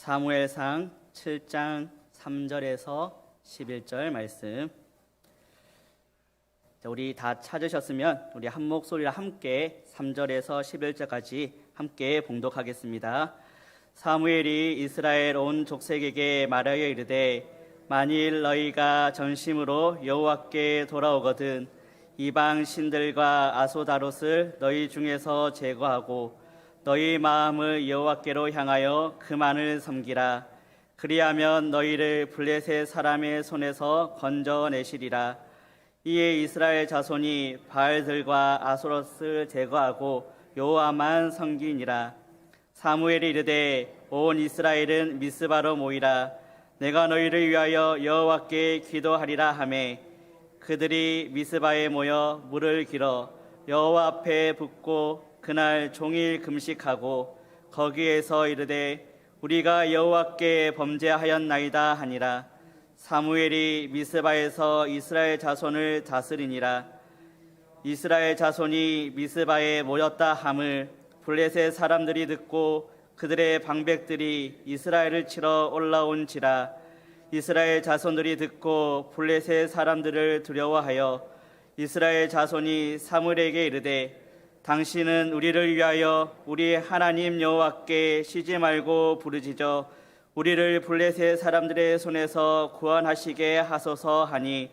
사무엘상 7장 3절에서 11절 말씀. 우리 다 찾으셨으면 우리 한 목소리로 함께 3절에서 11절까지 함께 봉독하겠습니다. 사무엘이 이스라엘 온 족속에게 말하여 이르되 만일 너희가 전심으로 여호와께 돌아오거든 이방 신들과 아소다롯을 너희 중에서 제거하고 너희 마음을 여호와께로 향하여 그만을 섬기라. 그리하면 너희를 블레셋 사람의 손에서 건져내시리라. 이에 이스라엘 자손이 바알들과 아소롯을 제거하고 여호와만 섬기니라. 사무엘이 이르되 온 이스라엘은 미스바로 모이라. 내가 너희를 위하여 여호와께 기도하리라 하매 그들이 미스바에 모여 물을 길어 여호와 앞에 붓고 그날 종일 금식하고 거기에서 이르되 우리가 여호와께 범죄하였나이다 하니라. 사무엘이 미스바에서 이스라엘 자손을 다스리니라. 이스라엘 자손이 미스바에 모였다 함을 블레셋 사람들이 듣고 그들의 방백들이 이스라엘을 치러 올라온지라. 이스라엘 자손들이 듣고 블레셋 사람들을 두려워하여 이스라엘 자손이 사무엘에게 이르되 당신은 우리를 위하여 우리 하나님 여호와께 쉬지 말고 부르짖어 우리를 블레셋 사람들의 손에서 구원하시게 하소서 하니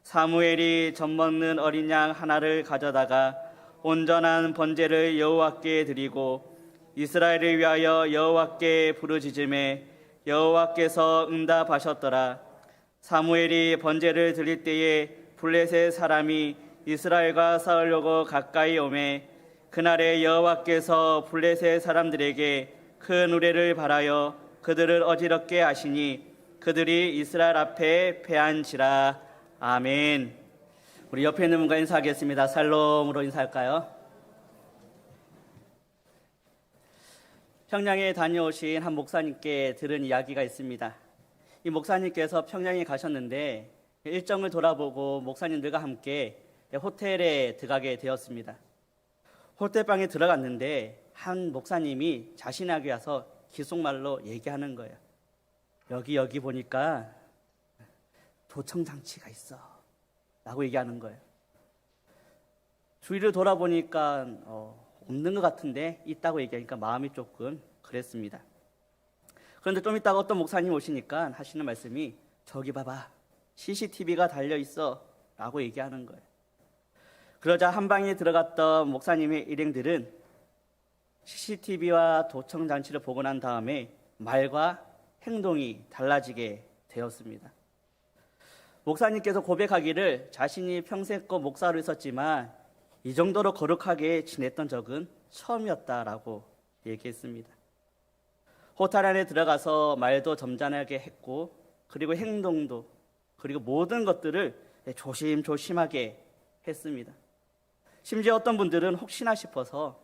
사무엘이 젖먹는 어린 양 하나를 가져다가 온전한 번제를 여호와께 드리고 이스라엘을 위하여 여호와께 부르짖음에 여호와께서 응답하셨더라. 사무엘이 번제를 드릴 때에 블레셋 사람이 이스라엘과 싸우려고 가까이 오매 그날에 여호와께서 블레셋 사람들에게 큰 우레를 발하여 그들을 어지럽게 하시니 그들이 이스라엘 앞에 패한지라. 아멘. 우리 옆에 있는 분과 인사하겠습니다. 살롬으로 인사할까요? 평양에 다녀오신 한 목사님께 들은 이야기가 있습니다. 이 목사님께서 평양에 가셨는데 일정을 돌아보고 목사님들과 함께 호텔에 들어가게 되었습니다. 호텔방에 들어갔는데 한 목사님이 자신에게 와서 기속말로 얘기하는 거예요. 여기 보니까 도청장치가 있어 라고 얘기하는 거예요. 주위를 돌아보니까 없는 것 같은데 있다고 얘기하니까 마음이 조금 그랬습니다. 그런데 좀 있다가 어떤 목사님 오시니까 하시는 말씀이 저기 봐봐 CCTV가 달려있어 라고 얘기하는 거예요. 그러자 한 방에 들어갔던 목사님의 일행들은 CCTV와 도청장치를 보고 난 다음에 말과 행동이 달라지게 되었습니다. 목사님께서 고백하기를 자신이 평생껏 목사로 있었지만 이 정도로 거룩하게 지냈던 적은 처음이었다라고 얘기했습니다. 호텔 안에 들어가서 말도 점잖게 했고 그리고 행동도 그리고 모든 것들을 조심조심하게 했습니다. 심지어 어떤 분들은 혹시나 싶어서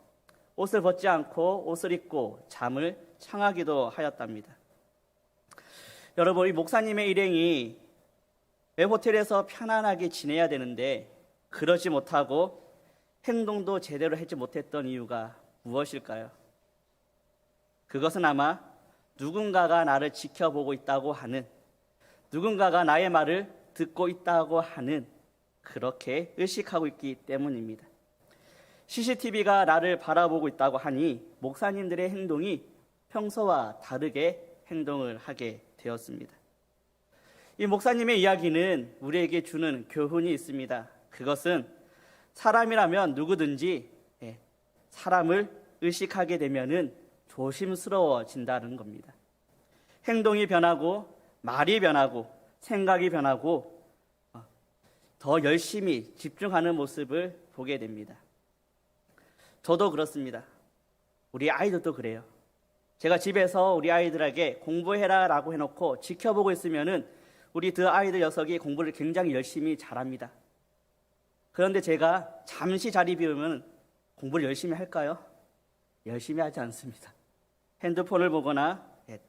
옷을 벗지 않고 옷을 입고 잠을 청하기도 하였답니다. 여러분, 이 목사님의 일행이 왜 호텔에서 편안하게 지내야 되는데 그러지 못하고 행동도 제대로 하지 못했던 이유가 무엇일까요? 그것은 아마 누군가가 나를 지켜보고 있다고 하는, 누군가가 나의 말을 듣고 있다고 하는 그렇게 의식하고 있기 때문입니다. CCTV가 나를 바라보고 있다고 하니 목사님들의 행동이 평소와 다르게 행동을 하게 되었습니다. 이 목사님의 이야기는 우리에게 주는 교훈이 있습니다. 그것은 사람이라면 누구든지 사람을 의식하게 되면은 조심스러워진다는 겁니다. 행동이 변하고 말이 변하고 생각이 변하고 더 열심히 집중하는 모습을 보게 됩니다. 저도 그렇습니다. 우리 아이들도 그래요. 제가 집에서 우리 아이들에게 공부해라 라고 해놓고 지켜보고 있으면은 우리 두 아이들 녀석이 공부를 굉장히 열심히 잘합니다. 그런데 제가 잠시 자리 비우면 공부를 열심히 할까요? 열심히 하지 않습니다. 핸드폰을 보거나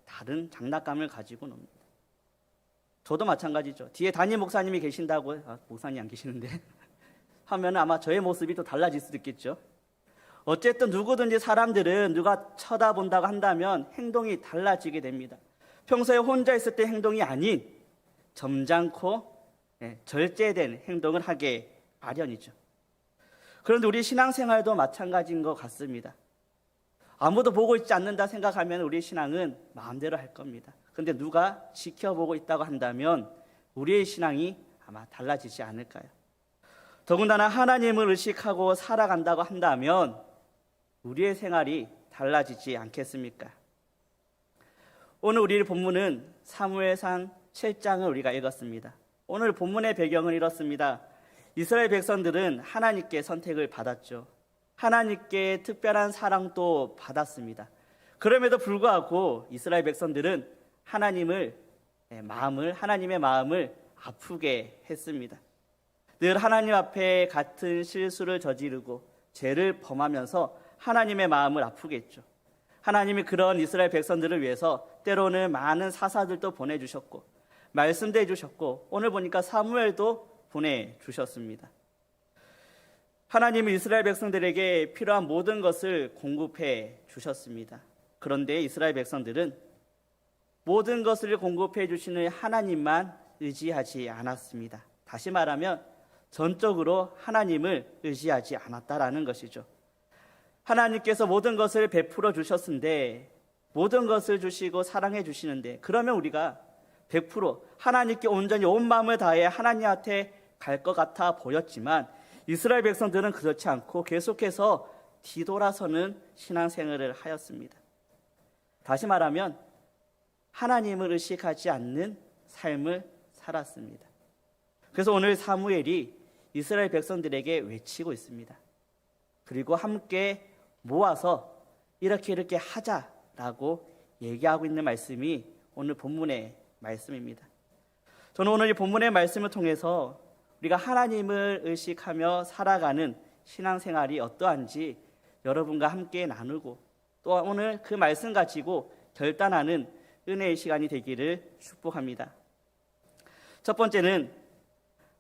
다른 장난감을 가지고 놉니다. 저도 마찬가지죠. 뒤에 담임 목사님이 계신다고 목사님 안 계시는데 하면 아마 저의 모습이 또 달라질 수도 있겠죠. 어쨌든 누구든지 사람들은 누가 쳐다본다고 한다면 행동이 달라지게 됩니다. 평소에 혼자 있을 때 행동이 아닌 점잖고 절제된 행동을 하게 마련이죠. 그런데 우리 신앙생활도 마찬가지인 것 같습니다. 아무도 보고 있지 않는다 생각하면 우리 신앙은 마음대로 할 겁니다. 그런데 누가 지켜보고 있다고 한다면 우리의 신앙이 아마 달라지지 않을까요? 더군다나 하나님을 의식하고 살아간다고 한다면 우리의 생활이 달라지지 않겠습니까? 오늘 우리 본문은 사무엘상 7장을 우리가 읽었습니다. 오늘 본문의 배경은 이렇습니다. 이스라엘 백성들은 하나님께 선택을 받았죠. 하나님께 특별한 사랑도 받았습니다. 그럼에도 불구하고 이스라엘 백성들은 하나님의 마음을 아프게 했습니다. 늘 하나님 앞에 같은 실수를 저지르고 죄를 범하면서 하나님의 마음을 아프게 했죠. 하나님이 그런 이스라엘 백성들을 위해서 때로는 많은 사사들도 보내주셨고 말씀도 해주셨고 오늘 보니까 사무엘도 보내주셨습니다. 하나님은 이스라엘 백성들에게 필요한 모든 것을 공급해 주셨습니다. 그런데 이스라엘 백성들은 모든 것을 공급해 주시는 하나님만 의지하지 않았습니다. 다시 말하면 전적으로 하나님을 의지하지 않았다라는 것이죠. 하나님께서 모든 것을 베풀어 주셨는데 모든 것을 주시고 사랑해 주시는데 그러면 우리가 100% 하나님께 온전히 온 마음을 다해 하나님한테 갈 것 같아 보였지만 이스라엘 백성들은 그렇지 않고 계속해서 뒤돌아서는 신앙생활을 하였습니다. 다시 말하면 하나님을 의식하지 않는 삶을 살았습니다. 그래서 오늘 사무엘이 이스라엘 백성들에게 외치고 있습니다. 그리고 함께 모아서 이렇게 하자라고 얘기하고 있는 말씀이 오늘 본문의 말씀입니다. 저는 오늘 이 본문의 말씀을 통해서 우리가 하나님을 의식하며 살아가는 신앙생활이 어떠한지 여러분과 함께 나누고 또 오늘 그 말씀 가지고 결단하는 은혜의 시간이 되기를 축복합니다. 첫 번째는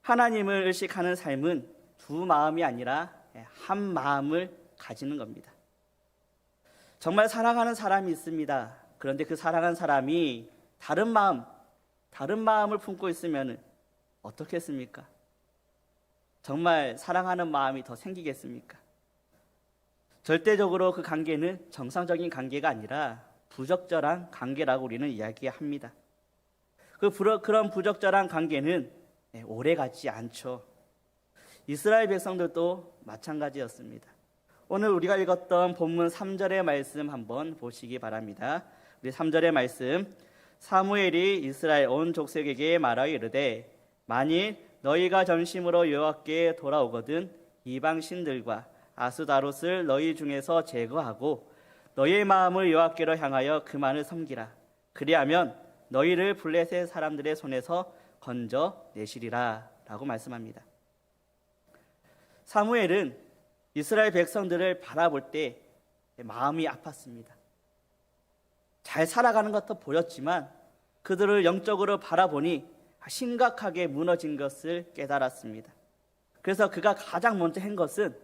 하나님을 의식하는 삶은 두 마음이 아니라 한 마음을 가지는 겁니다. 정말 사랑하는 사람이 있습니다. 그런데 그 사랑하는 사람이 다른 마음을 품고 있으면 어떻겠습니까? 정말 사랑하는 마음이 더 생기겠습니까? 절대적으로 그 관계는 정상적인 관계가 아니라 부적절한 관계라고 우리는 이야기합니다. 그런 부적절한 관계는 오래가지 않죠. 이스라엘 백성들도 마찬가지였습니다. 오늘 우리가 읽었던 본문 3절의 말씀 한번 보시기 바랍니다. 우리 3절의 말씀, 사무엘이 이스라엘 온 족속에게 말하여 이르되 만일 너희가 전심으로 여호와께 돌아오거든 이방 신들과 아스다롯을 너희 중에서 제거하고 너희의 마음을 여호와께로 향하여 그만을 섬기라. 그리하면 너희를 블레셋 사람들의 손에서 건져내시리라 라고 말씀합니다. 사무엘은 이스라엘 백성들을 바라볼 때 마음이 아팠습니다. 잘 살아가는 것도 보였지만 그들을 영적으로 바라보니 심각하게 무너진 것을 깨달았습니다. 그래서 그가 가장 먼저 한 것은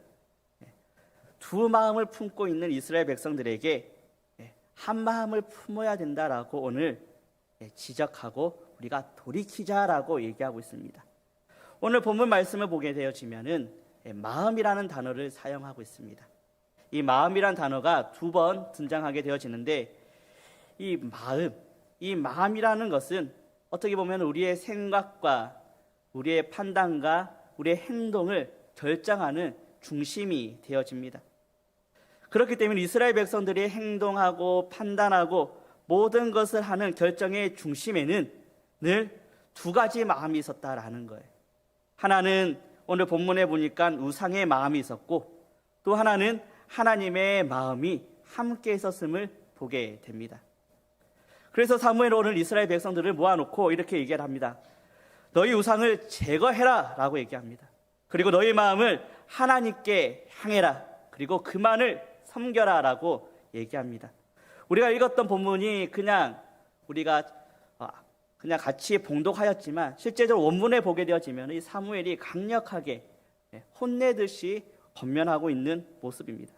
두 마음을 품고 있는 이스라엘 백성들에게 한 마음을 품어야 된다라고 오늘 지적하고 우리가 돌이키자라고 얘기하고 있습니다. 오늘 본문 말씀을 보게 되어지면은 마음이라는 단어를 사용하고 있습니다. 이 마음이라는 단어가 두 번 등장하게 되어지는데 이 마음이라는 것은 어떻게 보면 우리의 생각과 우리의 판단과 우리의 행동을 결정하는 중심이 되어집니다. 그렇기 때문에 이스라엘 백성들이 행동하고 판단하고 모든 것을 하는 결정의 중심에는 늘 두 가지 마음이 있었다라는 거예요. 하나는 오늘 본문에 보니까 우상의 마음이 있었고 또 하나는 하나님의 마음이 함께 있었음을 보게 됩니다. 그래서 사무엘은 오늘 이스라엘 백성들을 모아놓고 이렇게 얘기를 합니다. 너희 우상을 제거해라 라고 얘기합니다. 그리고 너희 마음을 하나님께 향해라. 그리고 그만을 섬겨라 라고 얘기합니다. 우리가 읽었던 본문이 우리가 그냥 같이 봉독하였지만 실제적으로 원문에 보게 되어지면 이 사무엘이 강력하게 혼내듯이 권면하고 있는 모습입니다.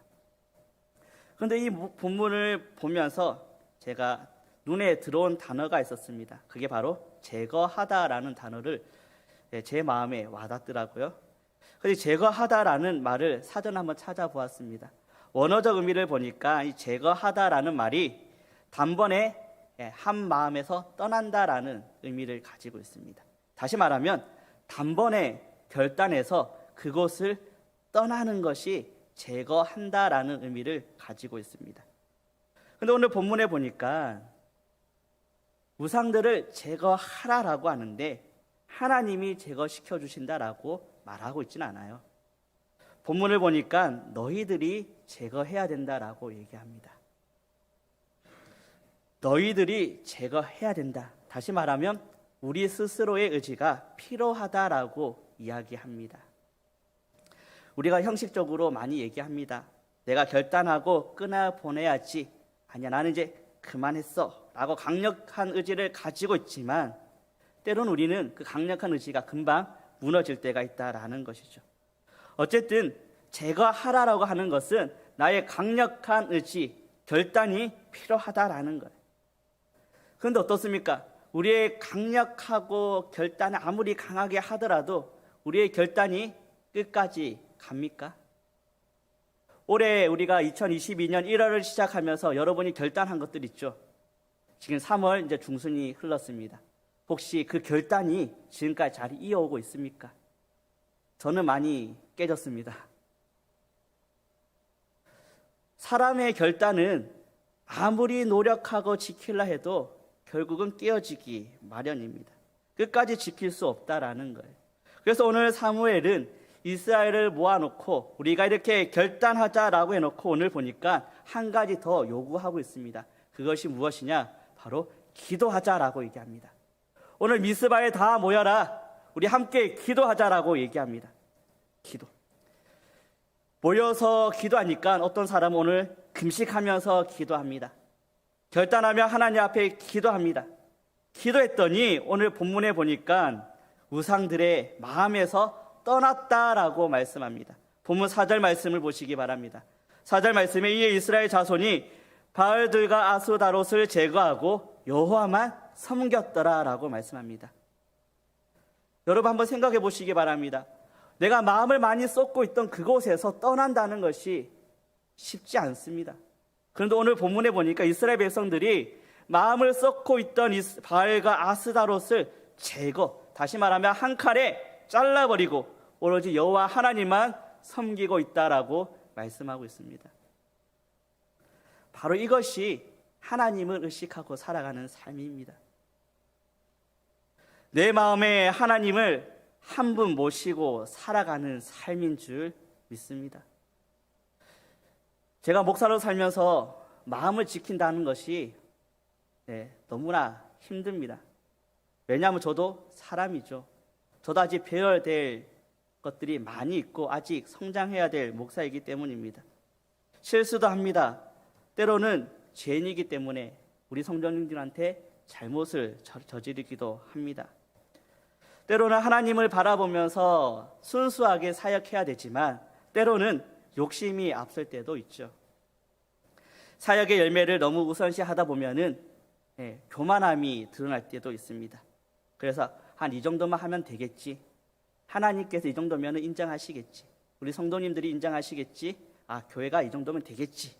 그런데 이 본문을 보면서 제가 눈에 들어온 단어가 있었습니다. 그게 바로 제거하다라는 단어를 제 마음에 와닿더라고요. 그래서 제거하다라는 말을 사전 한번 찾아보았습니다. 원어적 의미를 보니까 이 제거하다라는 말이 단번에 한 마음에서 떠난다라는 의미를 가지고 있습니다. 다시 말하면 단번에 결단해서 그곳을 떠나는 것이 제거한다라는 의미를 가지고 있습니다. 그런데 오늘 본문에 보니까 우상들을 제거하라라고 하는데 하나님이 제거시켜 주신다라고 말하고 있지는 않아요. 본문을 보니까 너희들이 제거해야 된다라고 얘기합니다. 너희들이 제거해야 된다. 다시 말하면 우리 스스로의 의지가 필요하다라고 이야기합니다. 우리가 형식적으로 많이 얘기합니다. 내가 결단하고 끊어보내야지. 아니야, 나는 이제 그만했어 라고 강력한 의지를 가지고 있지만 때로는 우리는 그 강력한 의지가 금방 무너질 때가 있다라는 것이죠. 어쨌든 제거하라라고 하는 것은 나의 강력한 의지, 결단이 필요하다라는 거예요. 그런데 어떻습니까? 우리의 강력하고 결단을 아무리 강하게 하더라도 우리의 결단이 끝까지 갑니까? 올해 우리가 2022년 1월을 시작하면서 여러분이 결단한 것들 있죠. 지금 3월 이제 중순이 흘렀습니다. 혹시 그 결단이 지금까지 잘 이어오고 있습니까? 저는 많이 깨졌습니다. 사람의 결단은 아무리 노력하고 지키려 해도 결국은 깨어지기 마련입니다. 끝까지 지킬 수 없다라는 거예요. 그래서 오늘 사무엘은 이스라엘을 모아놓고 우리가 이렇게 결단하자라고 해놓고 오늘 보니까 한 가지 더 요구하고 있습니다. 그것이 무엇이냐? 바로 기도하자라고 얘기합니다. 오늘 미스바에 다 모여라. 우리 함께 기도하자라고 얘기합니다. 기도. 모여서 기도하니까 어떤 사람은 오늘 금식하면서 기도합니다. 결단하며 하나님 앞에 기도합니다. 기도했더니 오늘 본문에 보니까 우상들의 마음에서 떠났다라고 말씀합니다. 본문 4절 말씀을 보시기 바랍니다. 4절 말씀에 이에 이스라엘 자손이 바알들과 아스다롯을 제거하고 여호와만 섬겼더라라고 말씀합니다. 여러분 한번 생각해 보시기 바랍니다. 내가 마음을 많이 쏟고 있던 그곳에서 떠난다는 것이 쉽지 않습니다. 그런데 오늘 본문에 보니까 이스라엘 백성들이 마음을 쏟고 있던 바알과 아스다롯을 제거, 다시 말하면 한 칼에 잘라버리고 오로지 여호와 하나님만 섬기고 있다라고 말씀하고 있습니다. 바로 이것이 하나님을 의식하고 살아가는 삶입니다. 내 마음에 하나님을 한 분 모시고 살아가는 삶인 줄 믿습니다. 제가 목사로 살면서 마음을 지킨다는 것이 너무나 힘듭니다. 왜냐하면 저도 사람이죠. 저도 아직 배워야 될 것들이 많이 있고 아직 성장해야 될 목사이기 때문입니다. 실수도 합니다. 때로는 죄인이기 때문에 우리 성도님들한테 잘못을 저지르기도 합니다. 때로는 하나님을 바라보면서 순수하게 사역해야 되지만 때로는 욕심이 앞설 때도 있죠. 사역의 열매를 너무 우선시하다 보면은 교만함이 드러날 때도 있습니다. 그래서 한 이 정도만 하면 되겠지. 하나님께서 이 정도면 인정하시겠지. 우리 성도님들이 인정하시겠지. 아, 교회가 이 정도면 되겠지.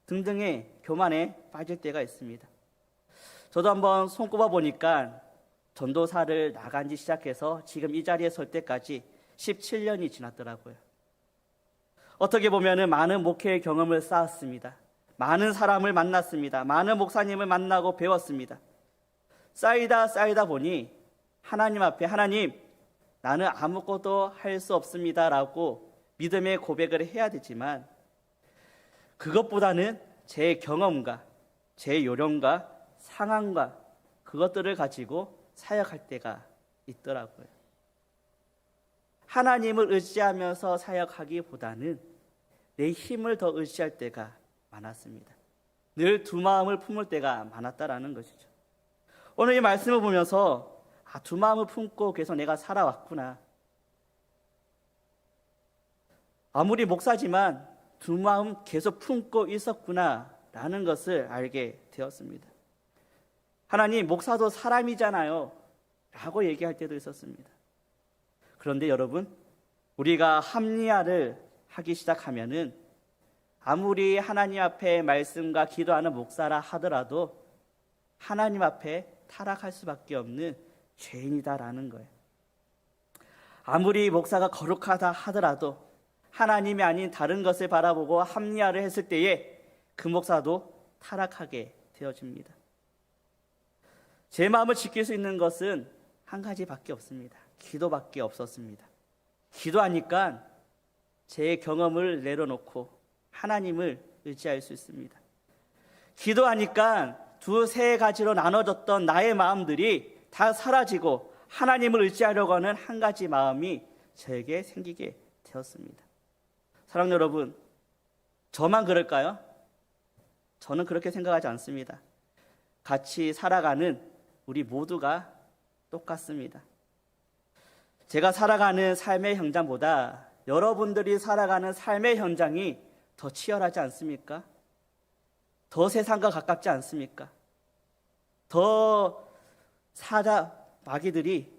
등등의 교만에 빠질 때가 있습니다. 저도 한번 손꼽아 보니까 전도사를 나간 지 시작해서 지금 이 자리에 설 때까지 17년이 지났더라고요. 어떻게 보면 많은 목회의 경험을 쌓았습니다. 많은 사람을 만났습니다. 많은 목사님을 만나고 배웠습니다. 쌓이다 보니 하나님 앞에 하나님, 나는 아무것도 할 수 없습니다라고 믿음의 고백을 해야 되지만 그것보다는 제 경험과 제 요령과 상황과 그것들을 가지고 사역할 때가 있더라고요. 하나님을 의지하면서 사역하기보다는 내 힘을 더 의지할 때가 많았습니다. 늘 두 마음을 품을 때가 많았다라는 것이죠. 오늘 이 말씀을 보면서 두 마음을 품고 계속 내가 살아왔구나. 아무리 목사지만 두 마음 계속 품고 있었구나라는 것을 알게 되었습니다. 하나님, 목사도 사람이잖아요 라고 얘기할 때도 있었습니다. 그런데 여러분, 우리가 합리화를 하기 시작하면은 아무리 하나님 앞에 말씀과 기도하는 목사라 하더라도 하나님 앞에 타락할 수밖에 없는 죄인이다라는 거예요. 아무리 목사가 거룩하다 하더라도 하나님이 아닌 다른 것을 바라보고 합리화를 했을 때에 그 목사도 타락하게 되어집니다. 제 마음을 지킬 수 있는 것은 한 가지밖에 없습니다. 기도밖에 없었습니다. 기도하니까 제 경험을 내려놓고 하나님을 의지할 수 있습니다. 기도하니까 두세 가지로 나눠졌던 나의 마음들이 다 사라지고 하나님을 의지하려고 하는 한 가지 마음이 저에게 생기게 되었습니다. 사랑하는 여러분, 저만 그럴까요? 저는 그렇게 생각하지 않습니다. 같이 살아가는 우리 모두가 똑같습니다. 제가 살아가는 삶의 현장보다 여러분들이 살아가는 삶의 현장이 더 치열하지 않습니까? 더 세상과 가깝지 않습니까? 더 사자 마귀들이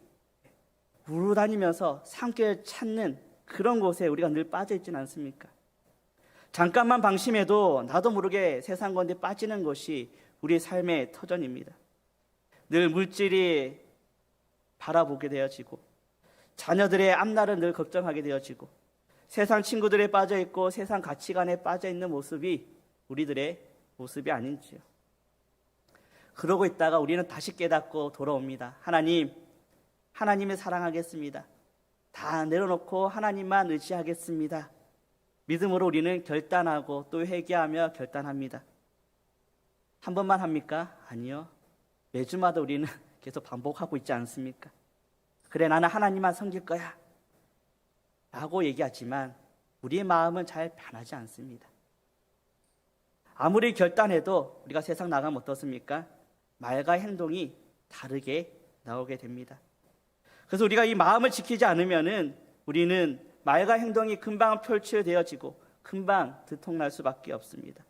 우르다니면서 산길 찾는 그런 곳에 우리가 늘 빠져 있지는 않습니까? 잠깐만 방심해도 나도 모르게 세상 건데 빠지는 것이 우리의 삶의 터전입니다. 늘 물질이 바라보게 되어지고 자녀들의 앞날을 늘 걱정하게 되어지고 세상 친구들에 빠져 있고 세상 가치관에 빠져 있는 모습이 우리들의 모습이 아닌지요. 그러고 있다가 우리는 다시 깨닫고 돌아옵니다. 하나님을 사랑하겠습니다. 다 내려놓고 하나님만 의지하겠습니다. 믿음으로 우리는 결단하고 또 회개하며 결단합니다. 한 번만 합니까? 아니요. 매주마다 우리는 계속 반복하고 있지 않습니까? 그래, 나는 하나님만 섬길 거야 라고 얘기하지만 우리의 마음은 잘 변하지 않습니다. 아무리 결단해도 우리가 세상 나가면 어떻습니까? 말과 행동이 다르게 나오게 됩니다. 그래서 우리가 이 마음을 지키지 않으면은 우리는 말과 행동이 금방 표출되어지고 금방 들통날 수밖에 없습니다.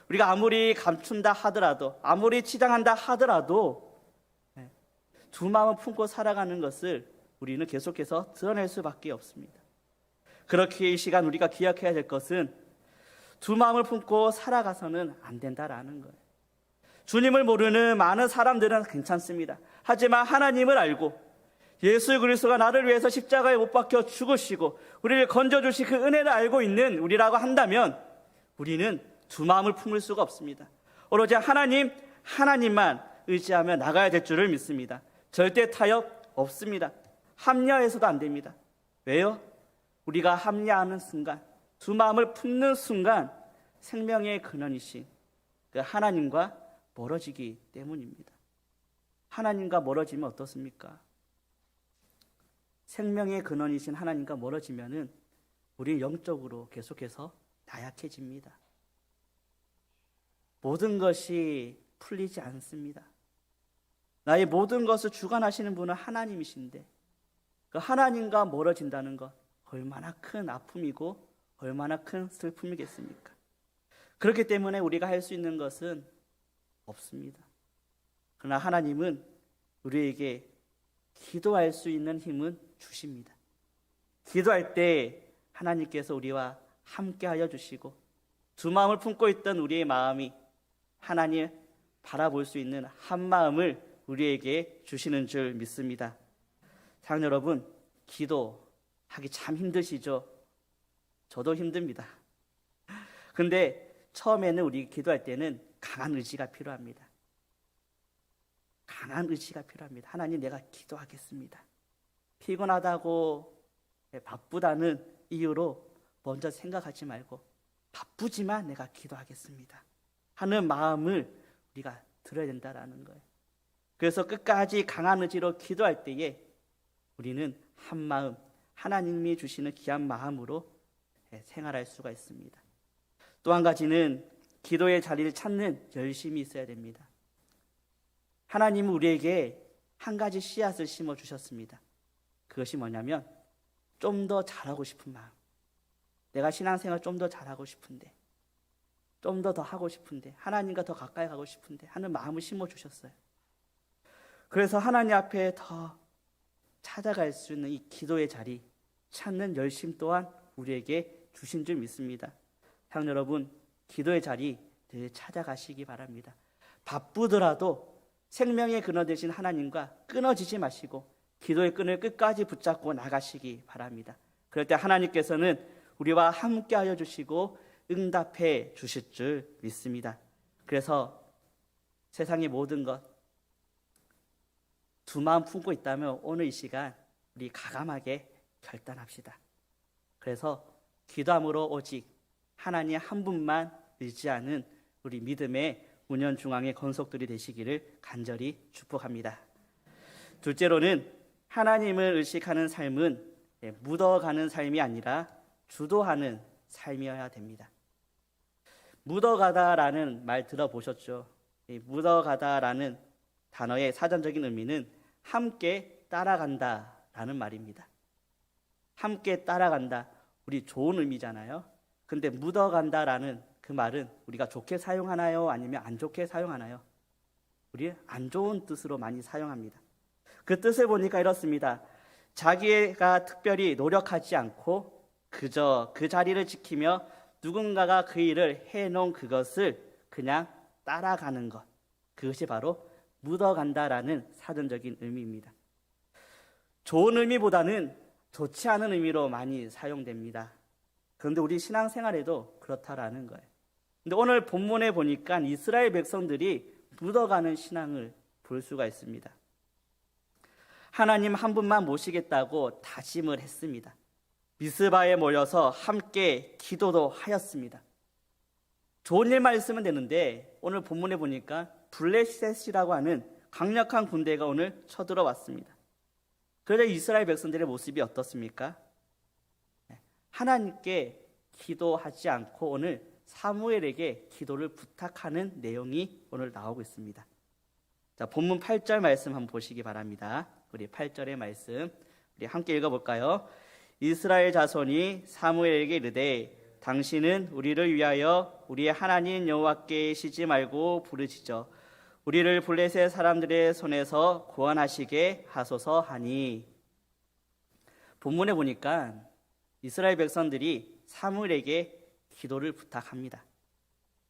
우리가 아무리 감춘다 하더라도 아무리 치장한다 하더라도 두 마음을 품고 살아가는 것을 우리는 계속해서 드러낼 수밖에 없습니다. 그렇게 이 시간 우리가 기억해야 될 것은 두 마음을 품고 살아가서는 안 된다라는 거예요. 주님을 모르는 많은 사람들은 괜찮습니다. 하지만 하나님을 알고 예수 그리스도가 나를 위해서 십자가에 못 박혀 죽으시고 우리를 건져주신 그 은혜를 알고 있는 우리라고 한다면 우리는 두 마음을 품을 수가 없습니다. 오로지 하나님만 의지하며 나가야 될 줄을 믿습니다. 절대 타협 없습니다. 합리화해서도 안 됩니다. 왜요? 우리가 합리화하는 순간, 두 마음을 품는 순간 생명의 근원이신 그 하나님과 멀어지기 때문입니다. 하나님과 멀어지면 어떻습니까? 생명의 근원이신 하나님과 멀어지면은 우리 영적으로 계속해서 나약해집니다. 모든 것이 풀리지 않습니다. 나의 모든 것을 주관하시는 분은 하나님이신데 그 하나님과 멀어진다는 것 얼마나 큰 아픔이고 얼마나 큰 슬픔이겠습니까? 그렇기 때문에 우리가 할 수 있는 것은 없습니다. 그러나 하나님은 우리에게 기도할 수 있는 힘은 주십니다. 기도할 때 하나님께서 우리와 함께하여 주시고 두 마음을 품고 있던 우리의 마음이 하나님 바라볼 수 있는 한 마음을 우리에게 주시는 줄 믿습니다. 사랑하는 여러분, 기도하기 참 힘드시죠? 저도 힘듭니다. 근데 처음에는 우리 기도할 때는 강한 의지가 필요합니다. 강한 의지가 필요합니다. 하나님, 내가 기도하겠습니다. 피곤하다고 바쁘다는 이유로 먼저 생각하지 말고 바쁘지만 내가 기도하겠습니다 하는 마음을 우리가 들어야 된다라는 거예요. 그래서 끝까지 강한 의지로 기도할 때에 우리는 한 마음, 하나님이 주시는 귀한 마음으로 생활할 수가 있습니다. 또 한 가지는 기도의 자리를 찾는 열심이 있어야 됩니다. 하나님은 우리에게 한 가지 씨앗을 심어주셨습니다. 그것이 뭐냐면 좀 더 잘하고 싶은 마음, 내가 신앙생활 좀 더 잘하고 싶은데, 좀 더 하고 싶은데, 하나님과 더 가까이 가고 싶은데 하는 마음을 심어주셨어요. 그래서 하나님 앞에 더 찾아갈 수 있는 이 기도의 자리 찾는 열심 또한 우리에게 주신 줄 믿습니다. 형 여러분, 기도의 자리 늘 찾아가시기 바랍니다. 바쁘더라도 생명의 근원 되신 하나님과 끊어지지 마시고 기도의 끈을 끝까지 붙잡고 나가시기 바랍니다. 그럴 때 하나님께서는 우리와 함께하여 주시고 응답해 주실 줄 믿습니다. 그래서 세상의 모든 것 두 마음 품고 있다면 오늘 이 시간 우리 가감하게 결단합시다. 그래서 기도함으로 오직 하나님 한 분만 의지하는 우리 믿음의 문현중앙의 건속들이 되시기를 간절히 축복합니다. 둘째로는 하나님을 의식하는 삶은 묻어가는 삶이 아니라 주도하는 삶이어야 됩니다. 묻어가다라는 말 들어보셨죠? 이 묻어가다라는 단어의 사전적인 의미는 함께 따라간다라는 말입니다. 함께 따라간다, 우리 좋은 의미잖아요. 근데 묻어간다라는 그 말은 우리가 좋게 사용하나요? 아니면 안 좋게 사용하나요? 우리 안 좋은 뜻으로 많이 사용합니다. 그 뜻을 보니까 이렇습니다. 자기가 특별히 노력하지 않고 그저 그 자리를 지키며 누군가가 그 일을 해놓은 그것을 그냥 따라가는 것, 그것이 바로 묻어간다라는 사전적인 의미입니다. 좋은 의미보다는 좋지 않은 의미로 많이 사용됩니다. 그런데 우리 신앙생활에도 그렇다라는 거예요. 근데 오늘 본문에 보니까 이스라엘 백성들이 묻어가는 신앙을 볼 수가 있습니다. 하나님 한 분만 모시겠다고 다짐을 했습니다. 미스바에 모여서 함께 기도도 하였습니다. 좋은 일만 있으면 되는데 오늘 본문에 보니까 블레셋이라고 하는 강력한 군대가 오늘 쳐들어왔습니다. 그러자 이스라엘 백성들의 모습이 어떻습니까? 하나님께 기도하지 않고 오늘 사무엘에게 기도를 부탁하는 내용이 오늘 나오고 있습니다. 자, 본문 8절 말씀 한번 보시기 바랍니다. 우리 8절의 말씀 우리 함께 읽어볼까요? 이스라엘 자손이 사무엘에게 이르되 당신은 우리를 위하여 우리의 하나님 여호와께 쉬지 말고 부르짖어 우리를 블레셋 사람들의 손에서 구원하시게 하소서 하니. 본문에 보니까 이스라엘 백성들이 사무엘에게 기도를 부탁합니다.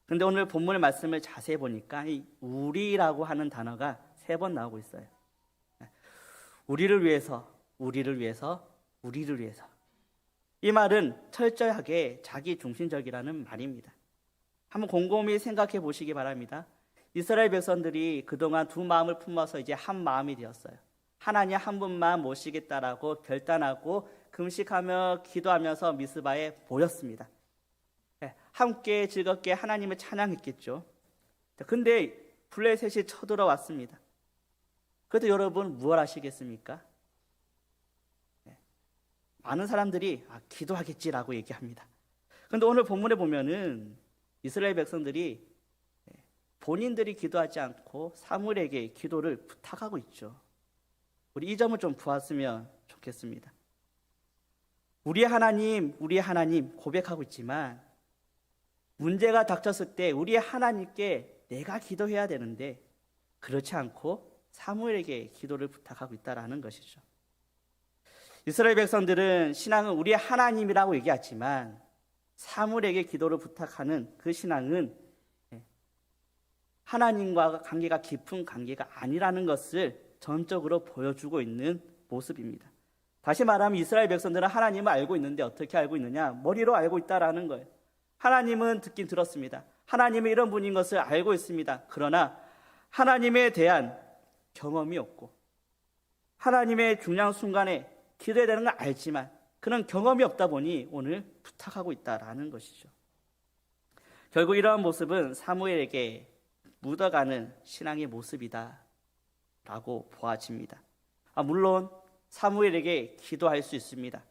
그런데 오늘 본문의 말씀을 자세히 보니까 이 우리라고 하는 단어가 3번 나오고 있어요. 우리를 위해서, 우리를 위해서, 우리를 위해서. 이 말은 철저하게 자기 중심적이라는 말입니다. 한번 곰곰이 생각해 보시기 바랍니다. 이스라엘 백성들이 그동안 두 마음을 품어서 이제 한 마음이 되었어요. 하나님 한 분만 모시겠다라고 결단하고 금식하며 기도하면서 미스바에 모였습니다. 함께 즐겁게 하나님을 찬양했겠죠. 근데 블레셋이 쳐들어왔습니다. 그래도 여러분 무엇 하시겠습니까? 많은 사람들이 기도하겠지라고 얘기합니다. 그런데 오늘 본문에 보면은 이스라엘 백성들이 본인들이 기도하지 않고 사무엘에게 기도를 부탁하고 있죠. 우리 이 점을 좀 보았으면 좋겠습니다. 우리 하나님 고백하고 있지만 문제가 닥쳤을 때 우리 하나님께 내가 기도해야 되는데 그렇지 않고 사무엘에게 기도를 부탁하고 있다라는 것이죠. 이스라엘 백성들은 신앙은 우리 하나님이라고 얘기하지만 사무엘에게 기도를 부탁하는 그 신앙은 하나님과 관계가 깊은 관계가 아니라는 것을 전적으로 보여주고 있는 모습입니다. 다시 말하면 이스라엘 백성들은 하나님을 알고 있는데 어떻게 알고 있느냐? 머리로 알고 있다라는 거예요. 하나님은 듣긴 들었습니다. 하나님은 이런 분인 것을 알고 있습니다. 그러나 하나님에 대한 경험이 없고 하나님의 중요한 순간에 기도해야 되는 걸 알지만 그런 경험이 없다 보니 오늘 부탁하고 있다라는 것이죠. 결국 이러한 모습은 사무엘에게 묻어가는 신앙의 모습이다 라고 보아집니다. 물론 사무엘에게 기도할 수 있습니다.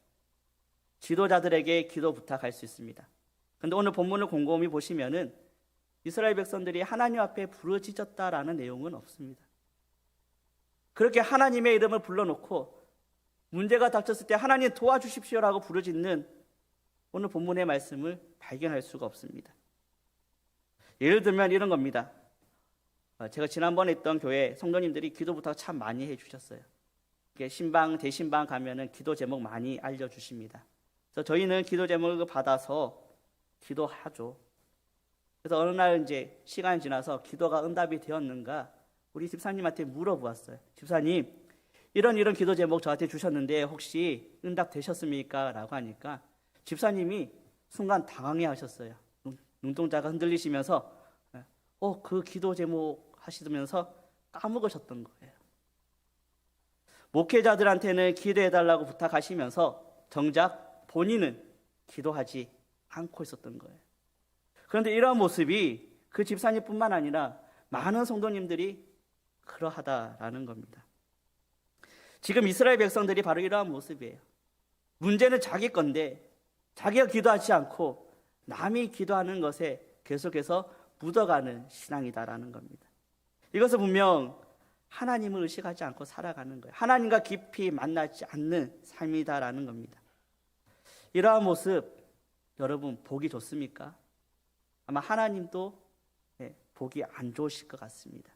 지도자들에게 기도 부탁할 수 있습니다. 그런데 오늘 본문을 곰곰이 보시면은 이스라엘 백성들이 하나님 앞에 부르짖었다라는 내용은 없습니다. 그렇게 하나님의 이름을 불러놓고 문제가 닥쳤을 때 하나님 도와주십시오라고 부르짖는 오늘 본문의 말씀을 발견할 수가 없습니다. 예를 들면 이런 겁니다. 제가 지난번에 있던 교회 성도님들이 기도 부탁 참 많이 해주셨어요. 신방, 대신방 가면은 기도 제목 많이 알려주십니다. 그래서 저희는 기도 제목을 받아서 기도하죠. 그래서 어느 날 이제 시간이 지나서 기도가 응답이 되었는가 우리 집사님한테 물어보았어요. 집사님, 이런 기도 제목 저한테 주셨는데 혹시 응답 되셨습니까? 라고 하니까 집사님이 순간 당황해 하셨어요. 눈동자가 흔들리시면서 그 기도 제목 하시면서 까먹으셨던 거예요. 목회자들한테는 기도해달라고 부탁하시면서 정작 본인은 기도하지 않고 있었던 거예요. 그런데 이러한 모습이 그 집사님뿐만 아니라 많은 성도님들이 그러하다라는 겁니다. 지금 이스라엘 백성들이 바로 이러한 모습이에요. 문제는 자기 건데 자기가 기도하지 않고 남이 기도하는 것에 계속해서 묻어가는 신앙이다라는 겁니다. 이것은 분명 하나님을 의식하지 않고 살아가는 거예요. 하나님과 깊이 만나지 않는 삶이다라는 겁니다. 이러한 모습 여러분 보기 좋습니까? 아마 하나님도 보기 안 좋으실 것 같습니다.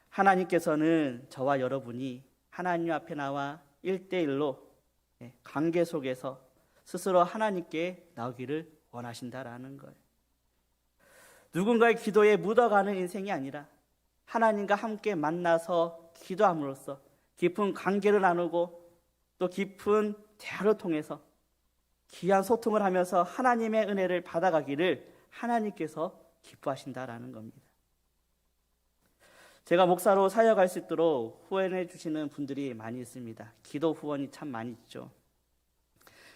하나님께서는 저와 여러분이 하나님 앞에 나와 1대1로 관계 속에서 스스로 하나님께 나오기를 원하신다라는 거예요. 누군가의 기도에 묻어가는 인생이 아니라 하나님과 함께 만나서 기도함으로써 깊은 관계를 나누고 또 깊은 대화를 통해서 귀한 소통을 하면서 하나님의 은혜를 받아가기를 하나님께서 기뻐하신다라는 겁니다. 제가 목사로 사역할 수 있도록 후원해 주시는 분들이 많이 있습니다. 기도 후원이 참 많이 있죠.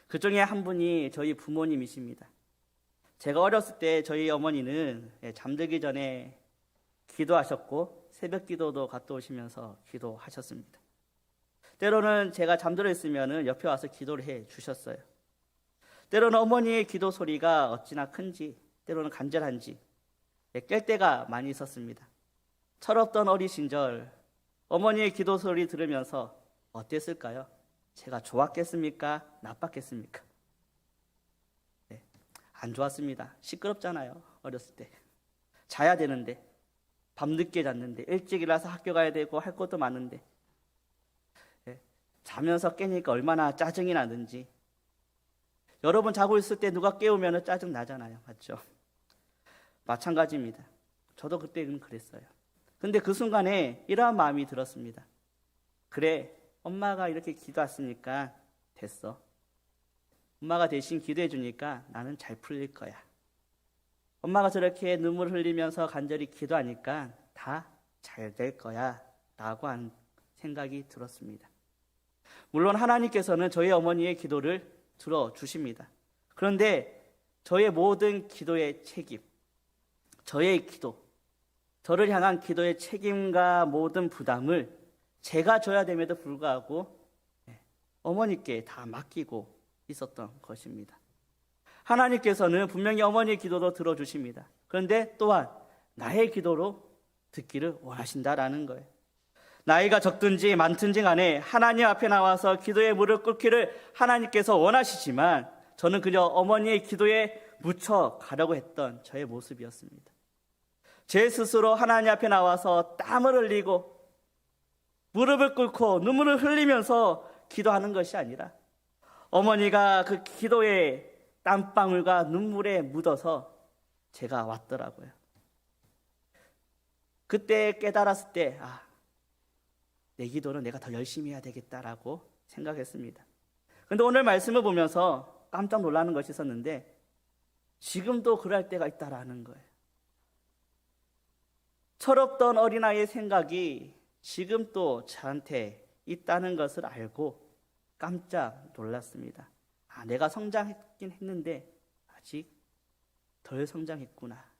그 중에 한 분이 저희 부모님이십니다. 제가 어렸을 때 저희 어머니는 잠들기 전에 기도하셨고 새벽 기도도 갔다 오시면서 기도하셨습니다. 때로는 제가 잠들어 있으면 옆에 와서 기도를 해 주셨어요. 때로는 어머니의 기도 소리가 어찌나 큰지 때로는 간절한지 깰 때가 많이 있었습니다. 철없던 어린 시절 어머니의 기도 소리 들으면서 어땠을까요? 제가 좋았겠습니까? 나빴겠습니까? 안 좋았습니다. 시끄럽잖아요. 어렸을 때. 자야 되는데 밤늦게 잤는데 일찍 일어나서 학교 가야 되고 할 것도 많은데 자면서 깨니까 얼마나 짜증이 나든지. 여러분 자고 있을 때 누가 깨우면 짜증 나잖아요. 맞죠? 마찬가지입니다. 저도 그때는 그랬어요. 근데 그 순간에 이러한 마음이 들었습니다. 그래, 엄마가 이렇게 기도했으니까 됐어. 엄마가 대신 기도해 주니까 나는 잘 풀릴 거야. 엄마가 저렇게 눈물 흘리면서 간절히 기도하니까 다 잘 될 거야 라고 한 생각이 들었습니다. 물론 하나님께서는 저희 어머니의 기도를 들어주십니다. 그런데 저의 모든 기도의 책임, 저의 기도, 저를 향한 기도의 책임과 모든 부담을 제가 져야 됨에도 불구하고 어머니께 다 맡기고 있었던 것입니다. 하나님께서는 분명히 어머니의 기도도 들어주십니다. 그런데 또한 나의 기도로 듣기를 원하신다라는 거예요. 나이가 적든지 많든지 간에 하나님 앞에 나와서 기도에 무릎 꿇기를 하나님께서 원하시지만 저는 그저 어머니의 기도에 묻혀 가려고 했던 저의 모습이었습니다. 제 스스로 하나님 앞에 나와서 땀을 흘리고 무릎을 꿇고 눈물을 흘리면서 기도하는 것이 아니라 어머니가 그 기도의 땀방울과 눈물에 묻어서 제가 왔더라고요. 그때 깨달았을 때 내 기도는 내가 더 열심히 해야 되겠다라고 생각했습니다. 그런데 오늘 말씀을 보면서 깜짝 놀라는 것이 있었는데 지금도 그럴 때가 있다라는 거예요. 철없던 어린아이의 생각이 지금 또 저한테 있다는 것을 알고 깜짝 놀랐습니다. 내가 성장했긴 했는데 아직 덜 성장했구나.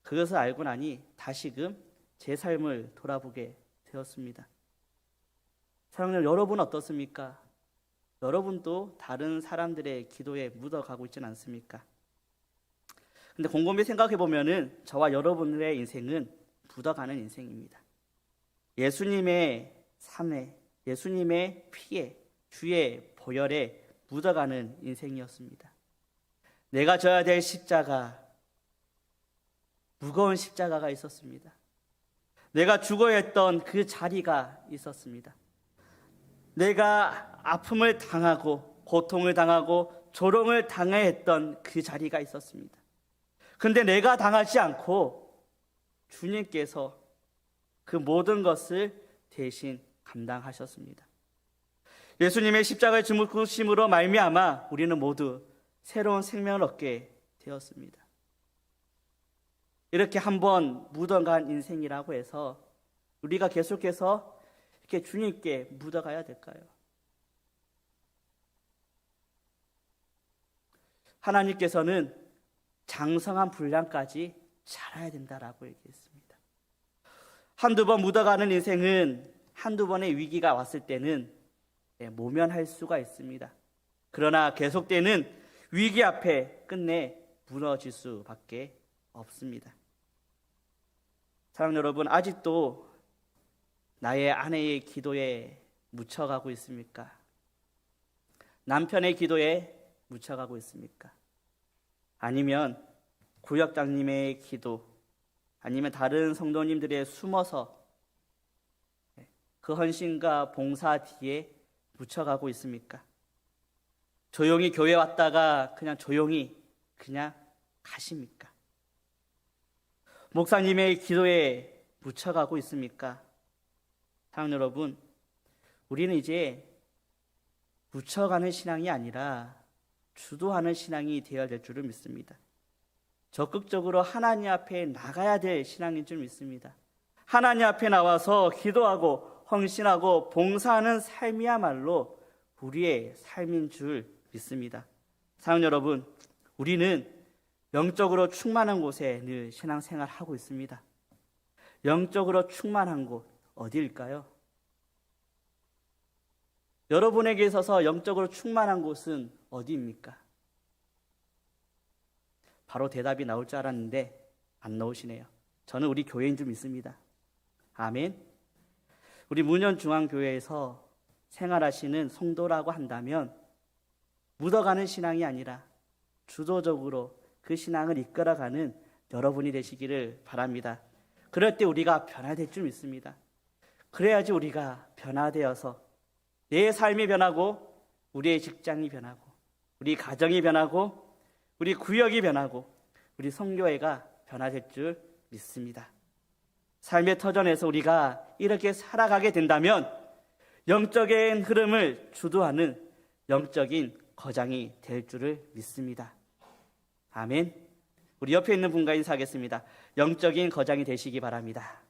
그것을 알고 나니 다시금 제 삶을 돌아보게 되었습니다. 사랑하는 여러분 어떻습니까? 여러분도 다른 사람들의 기도에 묻어가고 있지는 않습니까? 근데 곰곰이 생각해 보면은 저와 여러분의 인생은 묻어가는 인생입니다. 예수님의 삶에, 예수님의 피에, 주의 보혈에 묻어가는 인생이었습니다. 내가 져야 될 십자가, 무거운 십자가가 있었습니다. 내가 죽어야 했던 그 자리가 있었습니다. 내가 아픔을 당하고 고통을 당하고 조롱을 당해야 했던 그 자리가 있었습니다. 근데 내가 당하지 않고 주님께서 그 모든 것을 대신 감당하셨습니다. 예수님의 십자가의 죽으심으로 말미암아 우리는 모두 새로운 생명을 얻게 되었습니다. 이렇게 한번 묻어간 인생이라고 해서 우리가 계속해서 이렇게 주님께 묻어가야 될까요? 하나님께서는 장성한 분량까지 자라야 된다라고 얘기했습니다. 한두 번 묻어가는 인생은 한두 번의 위기가 왔을 때는 모면할 수가 있습니다. 그러나 계속되는 위기 앞에 끝내 무너질 수밖에 없습니다. 사랑하는 여러분, 아직도 나의 아내의 기도에 묻혀가고 있습니까? 남편의 기도에 묻혀가고 있습니까? 아니면 구역장님의 기도, 아니면 다른 성도님들의 숨어서 그 헌신과 봉사 뒤에 묻혀가고 있습니까? 조용히 교회 왔다가 그냥 조용히 그냥 가십니까? 목사님의 기도에 묻혀가고 있습니까? 사랑하는 여러분, 우리는 이제 묻혀가는 신앙이 아니라 주도하는 신앙이 되어야 될 줄을 믿습니다. 적극적으로 하나님 앞에 나가야 될 신앙인 줄 믿습니다. 하나님 앞에 나와서 기도하고 헌신하고 봉사하는 삶이야말로 우리의 삶인 줄 믿습니다. 사랑하는 여러분, 우리는 영적으로 충만한 곳에 늘 신앙생활을 하고 있습니다. 영적으로 충만한 곳 어디일까요? 여러분에게 있어서 영적으로 충만한 곳은 어디입니까? 바로 대답이 나올 줄 알았는데 안 나오시네요. 저는 우리 교회인 줄 믿습니다. 아멘. 우리 문현중앙교회에서 생활하시는 성도라고 한다면 묻어가는 신앙이 아니라 주도적으로 그 신앙을 이끌어가는 여러분이 되시기를 바랍니다. 그럴 때 우리가 변화될 줄 믿습니다. 그래야지 우리가 변화되어서 내 삶이 변하고 우리의 직장이 변하고 우리 가정이 변하고 우리 구역이 변하고 우리 성교회가 변화될 줄 믿습니다. 삶의 터전에서 우리가 이렇게 살아가게 된다면 영적인 흐름을 주도하는 영적인 거장이 될 줄을 믿습니다. 아멘. 우리 옆에 있는 분과 인사하겠습니다. 영적인 거장이 되시기 바랍니다.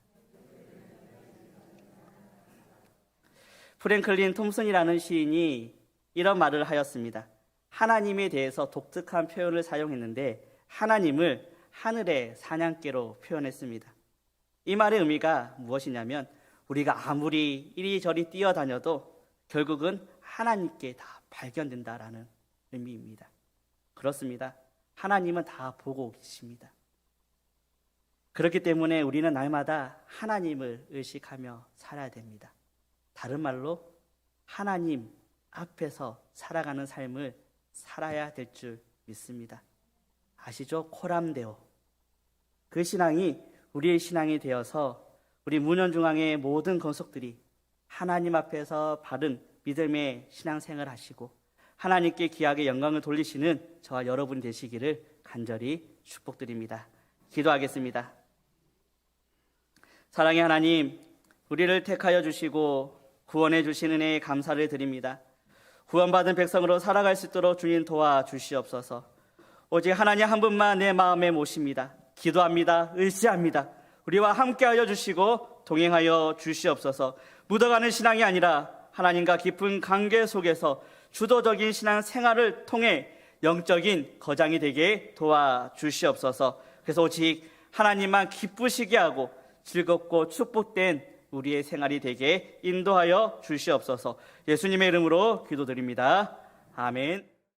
프랭클린 톰슨이라는 시인이 이런 말을 하였습니다. 하나님에 대해서 독특한 표현을 사용했는데 하나님을 하늘의 사냥개로 표현했습니다. 이 말의 의미가 무엇이냐면 우리가 아무리 이리저리 뛰어다녀도 결국은 하나님께 다 발견된다라는 의미입니다. 그렇습니다. 하나님은 다 보고 계십니다. 그렇기 때문에 우리는 날마다 하나님을 의식하며 살아야 됩니다. 다른 말로 하나님 앞에서 살아가는 삶을 살아야 될 줄 믿습니다. 아시죠? 코람데오. 그 신앙이 우리의 신앙이 되어서 우리 문현중앙의 모든 권속들이 하나님 앞에서 바른 믿음의 신앙생활을 하시고 하나님께 귀하게 영광을 돌리시는 저와 여러분 되시기를 간절히 축복드립니다. 기도하겠습니다. 사랑의 하나님, 우리를 택하여 주시고 구원해 주신 은혜에 감사를 드립니다. 구원받은 백성으로 살아갈 수 있도록 주님 도와주시옵소서. 오직 하나님 한 분만 내 마음에 모십니다. 기도합니다. 의지합니다. 우리와 함께하여 주시고 동행하여 주시옵소서. 묻어가는 신앙이 아니라 하나님과 깊은 관계 속에서 주도적인 신앙 생활을 통해 영적인 거장이 되게 도와주시옵소서. 그래서 오직 하나님만 기쁘시게 하고 즐겁고 축복된 우리의 생활이 되게 인도하여 주시옵소서. 예수님의 이름으로 기도드립니다. 아멘.